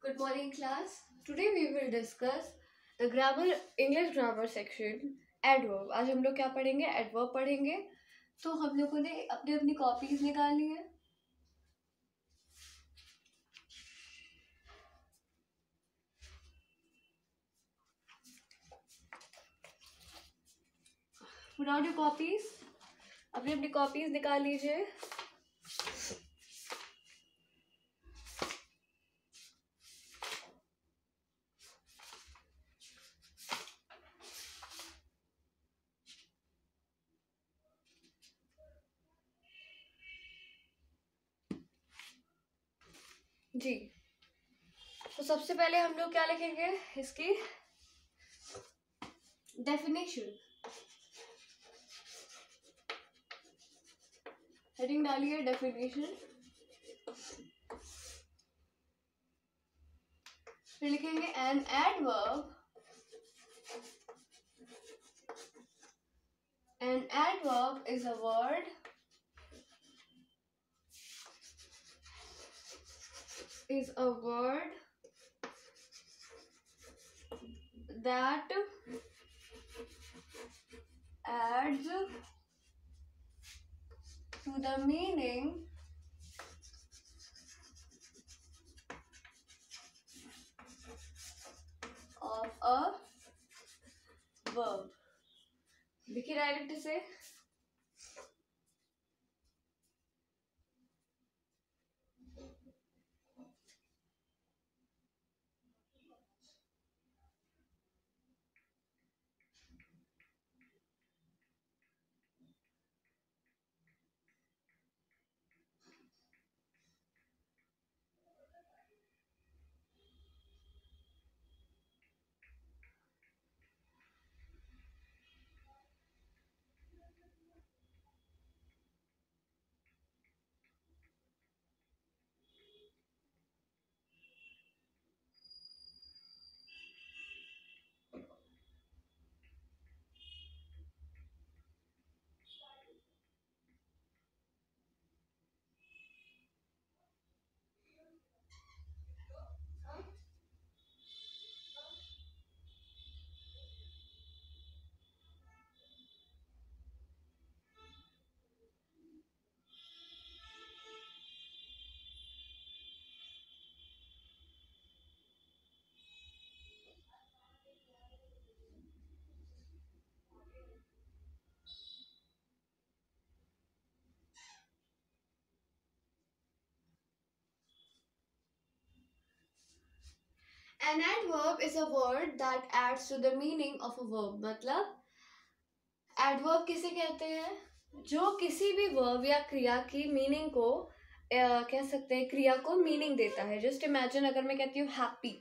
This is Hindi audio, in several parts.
Good morning, class. Today we will discuss the grammar English grammar section adverb. आज हम लोग क्या पढ़ेंगे? Adverb पढ़ेंगे. तो हम लोगों ने अपनी अपनी कॉपीज निकाली है. Put out your copies. अपनी अपनी कॉपीज निकाल लीजिए. जी. तो सबसे पहले हम लोग क्या लिखेंगे? इसकी डेफिनेशन. हेडिंग डालिए डेफिनेशन. फिर लिखेंगे an adverb. An adverb is a word that adds to the meaning of a verb. देखिए डायरेक्ट से. An adverb is a word that adds to the meaning of a verb. मतलब adverb किसे कहते हैं? जो किसी भी verb या क्रिया की मीनिंग को कह सकते हैं, क्रिया को मीनिंग देता है. जस्ट इमेजिन, अगर मैं कहती हूँ हैप्पी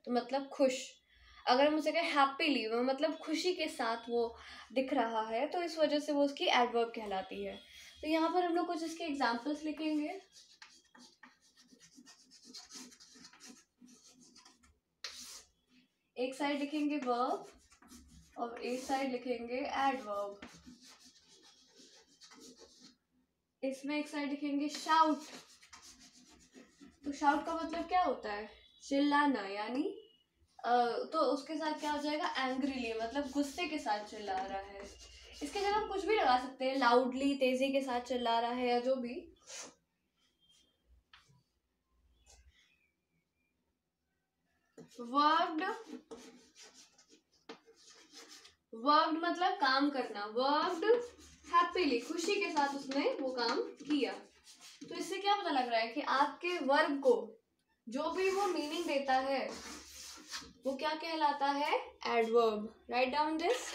तो मतलब खुश. अगर मुझे कहे हैप्पीली मतलब खुशी के साथ वो दिख रहा है, तो इस वजह से वो उसकी एडवर्ब कहलाती है. तो यहाँ पर हम लोग कुछ इसके एग्जाम्पल्स लिखेंगे. एक साइड लिखेंगे वर्ब और एक साइड लिखेंगे एडवर्ब. इसमें एक साइड लिखेंगे शाउट. तो शाउट का मतलब क्या होता है? चिल्लाना. यानी तो उसके साथ क्या हो जाएगा? एंग्रीली, मतलब गुस्से के साथ चिल्ला रहा है. इसके जगह हम कुछ भी लगा सकते हैं. लाउडली, तेजी के साथ चिल्ला रहा है, या जो भी. वर्ब्ड मतलब काम करना. वर्ब्ड हैप्पीली, खुशी के साथ उसने वो काम किया. तो इससे क्या पता लग रहा है कि आपके वर्ब को जो भी वो मीनिंग देता है वो क्या कहलाता है? एडवर्ब. Right down this.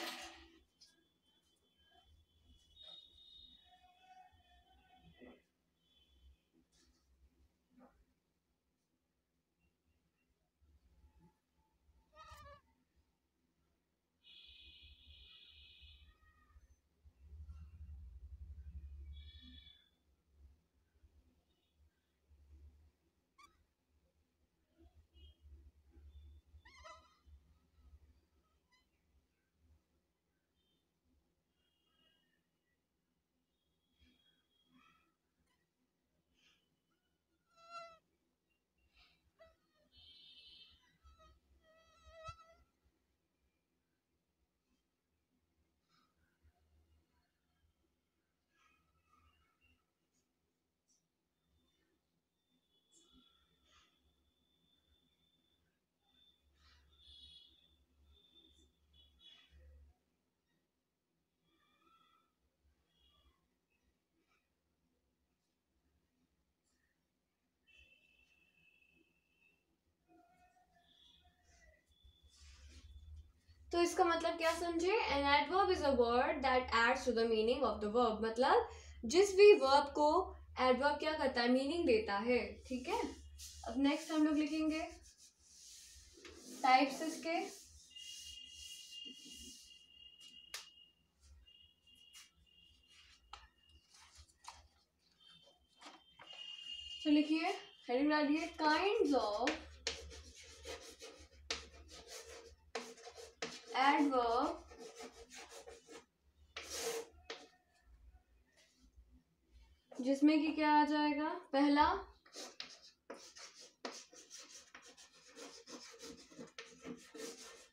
तो इसका मतलब क्या समझे? An adverb is a word that adds to the meaning of the verb. मतलब जिस भी वर्ब को एडवर्ब क्या करता है, मीनिंग देता है। ठीक है, अब नेक्स्ट हम लोग लिखेंगे टाइप्स इसके। तो लिखिए, हेडिंग डालिए, काइंड्स ऑफ एडवर्ब जिसमें कि क्या आ जाएगा? पहला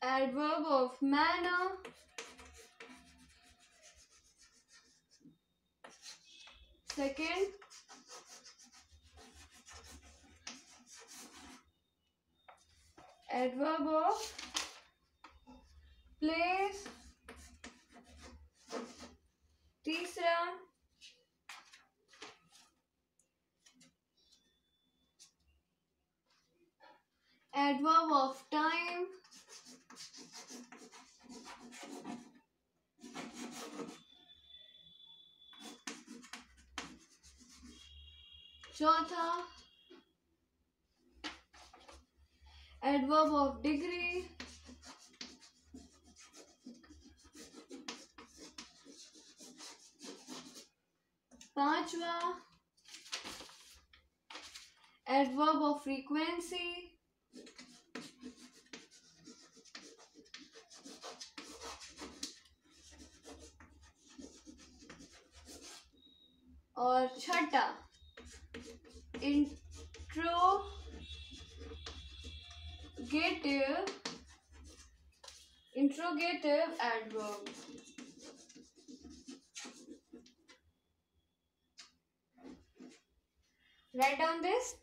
adverb of manner, second adverb of place, तीसरा एडवर्ब ऑफ टाइम, चौथा एडवर्ब ऑफ डिग्री, पांचवा एडवर्ब ऑफ फ्रीक्वेंसी, और छठा interrogative adverb. Write down this.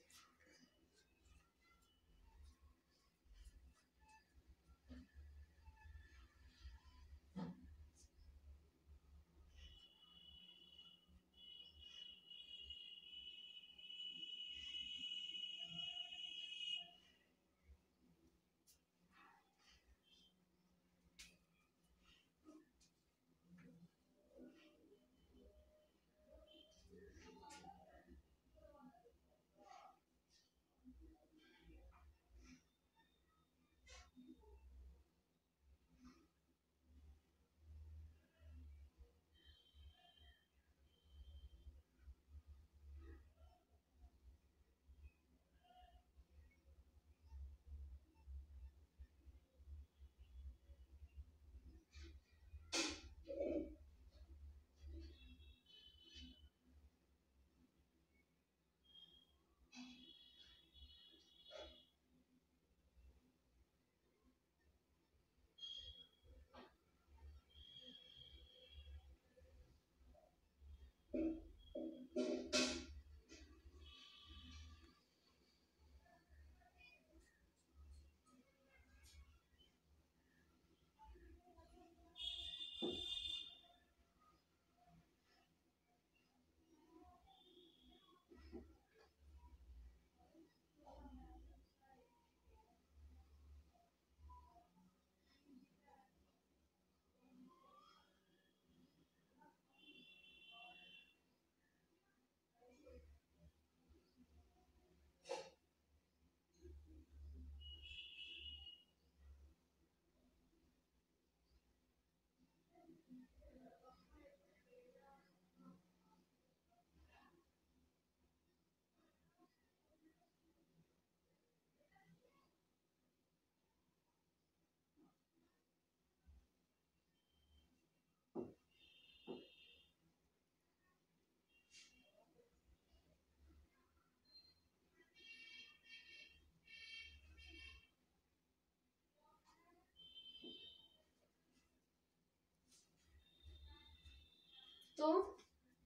तो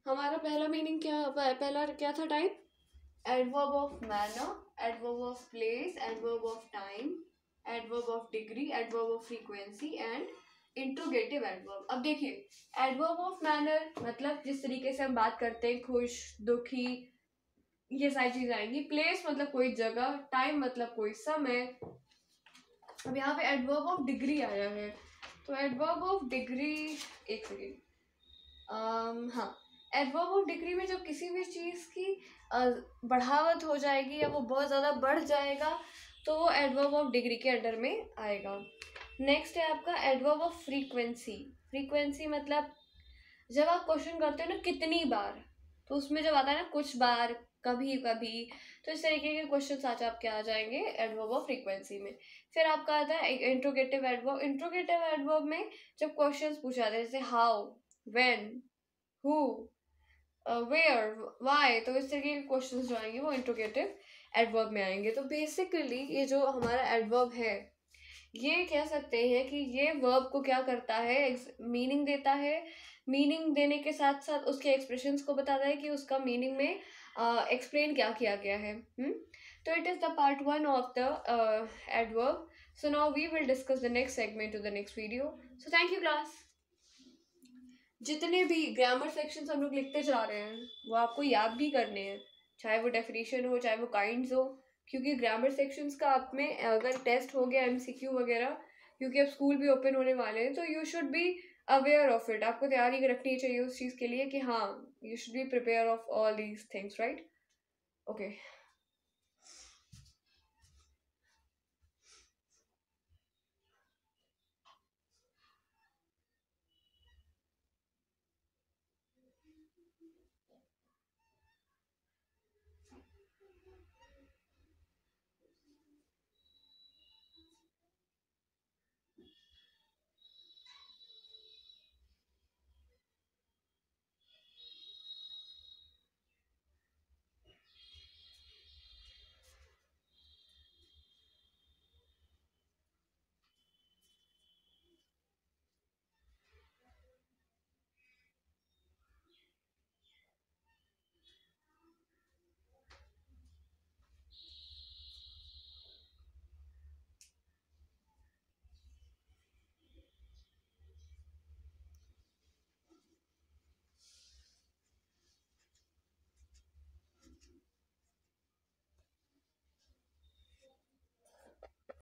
हमारा पहला मीनिंग क्या, पहला क्या था type? Adverb of manner, adverb of place, adverb of time, adverb of degree, adverb of frequency and interrogative adverb. अब देखिए, एडवर्ब ऑफ मैनर मतलब जिस तरीके से हम बात करते हैं, खुश, दुखी, ये सारी चीजें आएंगी। प्लेस मतलब कोई जगह, टाइम मतलब कोई समय। अब यहाँ पे एडवर्ब ऑफ डिग्री आया है। तो एडवर्ब ऑफ डिग्री, एक सेकेंड, हाँ, एडवर्ब ऑफ डिग्री में जब किसी भी चीज़ की बढ़ावत हो जाएगी या वो बहुत ज़्यादा बढ़ जाएगा तो वो एडवर्ब ऑफ डिग्री के अंडर में आएगा। नेक्स्ट है आपका एडवर्ब ऑफ फ्रीक्वेंसी। फ्रीक्वेंसी मतलब जब आप क्वेश्चन करते हो ना कितनी बार, तो उसमें जब आता है ना कुछ बार, कभी कभी, तो इस तरीके के क्वेश्चन आज आपके आ जाएंगे एडवर्ब ऑफ फ्रीक्वेंसी में। फिर आपका आता है इंट्रोगेटिव एडवर्ब। इंट्रोगेटिव एडवर्ब में जब क्वेश्चंस पूछे जाते हैं जैसे how, when, who, where, why, तो इस तरीके के क्वेश्चंस जो आएंगे वो इंट्रोगेटिव एडवर्ब में आएंगे। तो बेसिकली ये जो हमारा एडवर्ब है, ये कह सकते हैं कि ये वर्ब को क्या करता है, मीनिंग देता है। मीनिंग देने के साथ साथ उसके एक्सप्रेशंस को बताता है कि उसका मीनिंग में एक्सप्लेन क्या किया गया है। तो it is the part 1 of the adverb. So now we will discuss the next segment to the next video. So thank you class. जितने भी ग्रामर सेक्शंस हम लोग लिखते जा रहे हैं वो आपको याद भी करने हैं, चाहे वो डेफिनेशन हो चाहे वो काइंड्स हो, क्योंकि ग्रामर सेक्शंस का आप में अगर टेस्ट हो गया एमसीक्यू वगैरह, क्योंकि अब स्कूल भी ओपन होने वाले हैं, तो you should be aware of it. आपको तैयारी रखनी चाहिए उस चीज़ के लिए कि हाँ, you should be prepare of all these things, right? Okay.